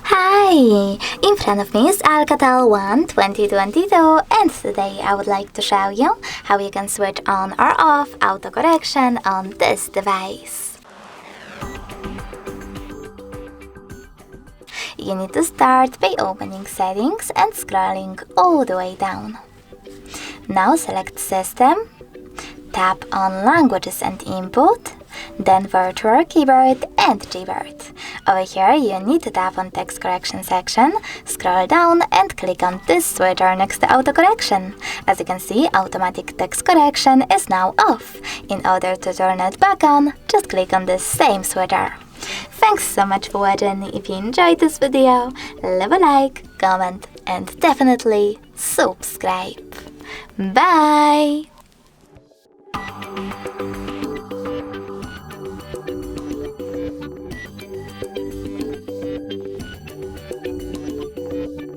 Hi! In front of me is ALCATEL 1 2022, and today I would like to show you how you can switch on or off autocorrection on this device. You need to start by opening Settings and scrolling all the way down. Now select System, tap on Languages and Input, then Virtual Keyboard and Gboard. Over here you need to tap on Text Correction section, scroll down and click on this switcher next to autocorrection. As you can see, automatic text correction is now off. In order to turn it back on, just click on this same switcher. Thanks so much for watching. If you enjoyed this video, leave a like, comment and definitely subscribe. Bye!